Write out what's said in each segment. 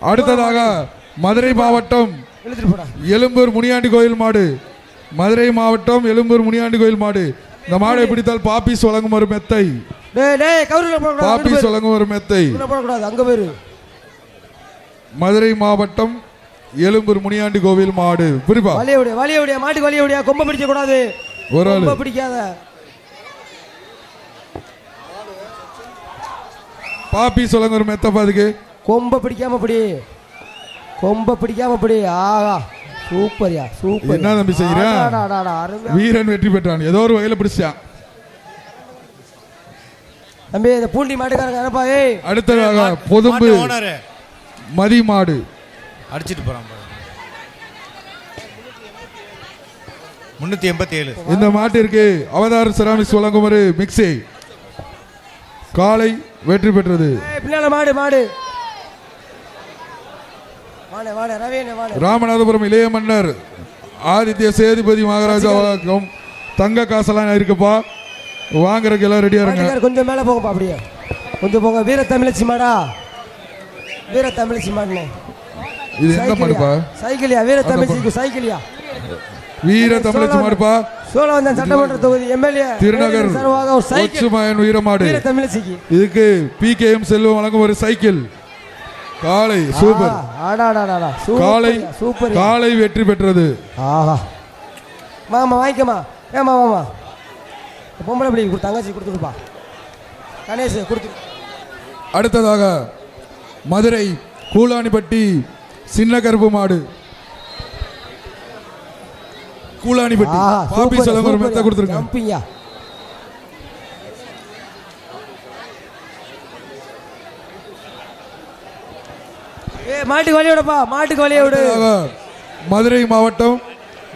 அடுத்ததாக மதுரை மாவட்டம் எழும்பூர் முனியாண்டி கோயில் மாடு. மதுரை மாவட்டம் எழும்பூர் முனியாண்டி கோயில் மாடு. இந்த மாடை பிடித்தால் பாப்பிஸ் வழங்கும் ஒரு மெத்தை. பாப்பிஸ் வழங்கும் ஒரு மெத்தை. மதுரை மாவட்டம் எழும்பூர் முனியாண்டி கோவில் மாடு. புரிப்பா மாட்டுக்கு வலியோடைய கொம்ப பிடிக்க கூடாது. ஒரு ஆள் பிடிக்காத பாப்பிஸ் வழங்கும் ஒரு மெத்தை. பாதுக்கு கொம்ப பிடிக்காம படி. ஆகா சூப்பர்யா சூப்பர். என்ன தம்பி செய்யறான்? வீரன் வெற்றி பெற்றான். ஏதோ ஒரு வகையில பிடிச்சான் தம்பி. இந்த பூண்டி மாட்டுக்காரங்க. அடுத்ததாக பொதும்பு மதி மாடு அடிச்சிட்டு போறான். 387. இந்த மாட்டிற்கு அவதார் செராமிக்ஸ் வழங்கும் ஒரு மிக்ஸி. காலை வெற்றி பெற்றது. ராமநாதபுரம் இளைய மன்னர் ஆதித்ய சேதுபதி மகாராஜா தங்க காசெல்லாம் இருக்குப்பா. வாங்குறதுக்கு எல்லாம் ரெடியா இருங்க. கொஞ்சம் மேல போங்கப்பா. அப்படியே கொஞ்சம் போங்க. வீர தமிழச்சி மாடா. வீர தமிழச்சி மாடுனே. இது எங்க மாடுப்பா? சைக்கிளியா? வீர தமிழச்சி சைக்கிளியா? வீர தமிழச்சி மாடுப்பா. சோழவந்தான் சட்டமன்ற தொகுதி எம்எல்ஏ திருநகர் ஒச்சுமாயன் வீரமாடு. வீர தமிழச்சிக்கு இதுக்கு பிகேஎம் செல்வம் வழங்கும் ஒரு சைக்கிள். காலை சூப்பர். காலை சூப்பர். காலை வெற்றி பெற்றது. ஆஹா மாமா வாங்கிக்கமா. ஏமா மாமா பொம்பளை பிள்ளை தங்கச்சி கொடுத்துருப்பா. கணேஷ் கொடுத்து. அடுத்ததாக மதுரை கூலானிப்பட்டி சின்ன கருப்பு மாடு. கூலானிப்பட்டி பாப்பி சொல்லுங்க ஒரு மெத்த கொடுத்துருங்க. மாட்டுக்கு வழியோடப்பா. மாட்டுக்கு வழியோடு. மதுரை மாவட்டம்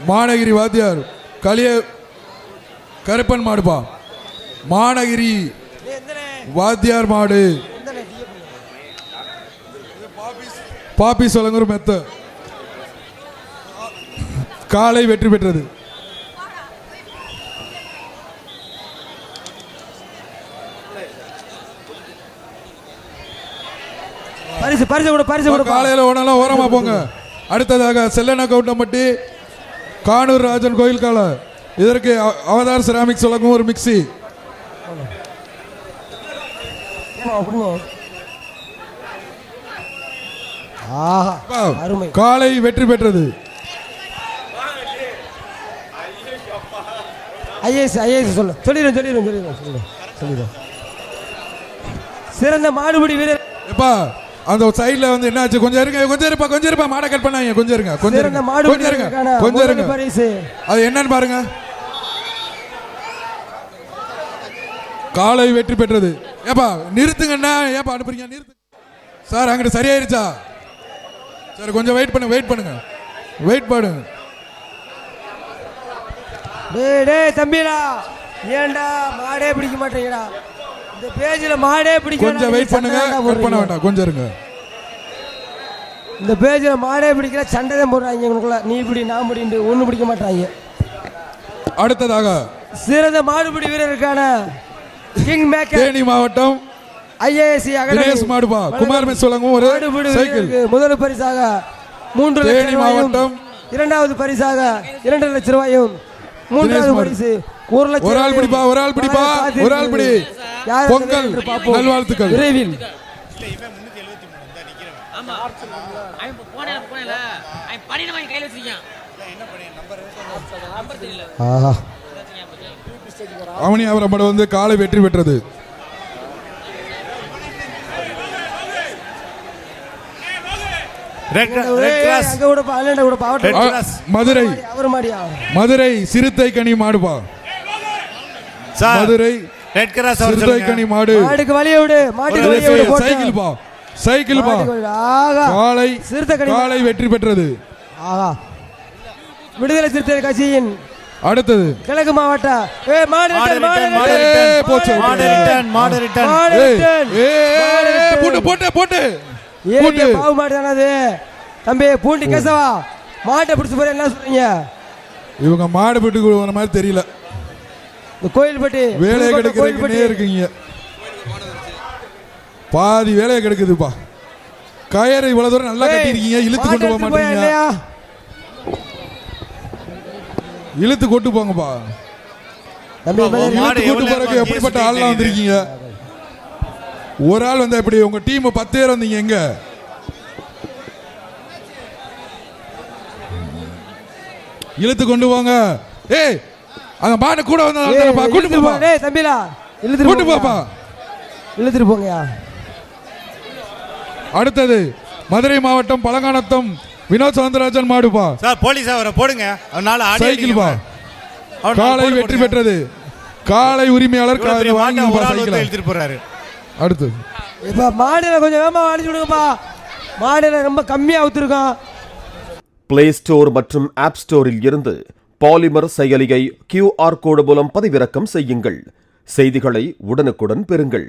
மாநகிரி வாத்தியார் கலிய கருப்பன் மாடுப்பா. மாநகிரி வாத்தியார் மாடு. பாப்பி சொல்லுங்க ஒரு மெத்த. காலை வெற்றி பெற்றது. காலையில ஓடலாம். ஓரமா போங்க. அடுத்ததாக செல்லன கவுண்டம்பட்டி கானூர் ராஜன் கோயில் கால. இதற்கு அவதார் செராமிக்ஸ் வழங்கும் ஒரு மிக்ஸி. காலை வெற்றி பெற்றது. சிறந்த மாடுபிடி வீரர். அந்த சைடுல வந்து என்னாச்சு? கொஞ்சம் இருப்பா. மாடை கட் பண்ணாங்க. கொஞ்சம் இருங்க. அது என்னன்னு பாருங்க. காலை வெற்றி பெற்றது. ஏப்பா நிறுத்துங்கண்ணா. ஏப்பா அனுப்புறீங்க? நிறுத்து சார். அங்கிட்டு சரியாயிருச்சா? சரி கொஞ்சம் வெயிட் பண்ணுங்க. தம்பிடா ஏண்டா மாடே பிடிக்க மாட்டேங்கடா. இந்த பேஜ்ல மாடே பிடிக்க. கொஞ்சம் வெயிட் பண்ணுங்க. கட் பண்ண வேண்டாம். கொஞ்சம் இருங்க. இந்த பேஜ்ல மாடே பிடிக்கல. சண்டை தான் போடுறாங்க உங்களுக்குள்ள. நீ இப்படி நான் முடிண்டு ஒண்ணு பிடிக்க மாட்டாங்க. அடுத்ததாக சிறந்த மாடுபிடி வீரருக்கான கிங் மேக்கர் தேனி மாவட்டம் ஐஏஎஸ் தினேஷ் மாடுபா குமார் மெஸ் வழங்கும் ஒரு சைக்கிள். முதல் பரிசாக 3 லட்சம் ரூபாயும், இரண்டாவது பரிசாக 2 லட்சம் ரூபாயும், மூன்றாவது பரிசு 1 லட்சம். ஒரு ஆள் பிடி. பொங்கல் நல்வாழ்த்துக்கள். விரைவில் அவனி அவர் நம்மட வந்து காலை வெற்றி பெற்றது. மதுரை சிறுத்தை கனி மாடுபா. மதுரை சிறுத்தை கனி மாடு. சைக்கிள் பா. காலை வெற்றி பெற்றது. விடுதலை சிறுத்தை கட்சியின் அடுத்தது கிழக்கு மாவட்ட தம்பி பூண்டி கேசவா மாட்டை பிடிச்ச போற என்ன சொல்றீங்க? இவங்க மாடு பிடிக்கு மாதிரி தெரியல. கோயில்பட்டி வேலையை கிடைக்கிறதுக்குன்னே இருக்கீங்க. பாதி வேலையை கிடைக்குதுப்பா. கயரை இவ்வளவு தூரம் நல்லா கட்டியிருக்கீங்க, இழுத்து கொண்டு போக மாட்டீங்க. இழுத்து கொண்டு போங்கப்பா. இழுத்து கொண்டு போறதுக்கு எப்படிப்பட்ட ஆள்லாம் வந்திருக்கீங்க? ஒரு ஆள் வந்தா எப்படி? உங்க டீம் 10 பேர் வந்தீங்க, எங்க? இழுத்து கொண்டு போங்க. ஏய், அங்க மாடு கூட வந்தா கூட்டு போப்பா. டேய் தம்பிலா, இழுத்து கூட்டு போப்பா. இழுத்துட்டு போங்கயா. அடுத்தது மதுரை மாவட்டம் பழங்கானத்தம் வினோத் சவுந்தரராஜன் மாடுப்பா. சார் போலீஸ் அவரை போடுங்க. அவனால சைக்கிள் பா. காலை வெற்றி பெற்றது. காலை உரிமையாளர் எடுத்துட்டு போறாரு. அடுத்து இப்ப மாடுல கொஞ்சம் வேகமா அடிச்சு விடுங்கப்பா. மாடுல ரொம்ப கம்மியா ஊத்திருக்கோம். பிளே ஸ்டோர் மற்றும் ஆப் ஸ்டோரில் இருந்து பாலிமர் செயலியை QR கோடு மூலம் பதிவிறக்கம் செய்யுங்கள். செய்திகளை உடனுக்குடன் பெறுங்கள்.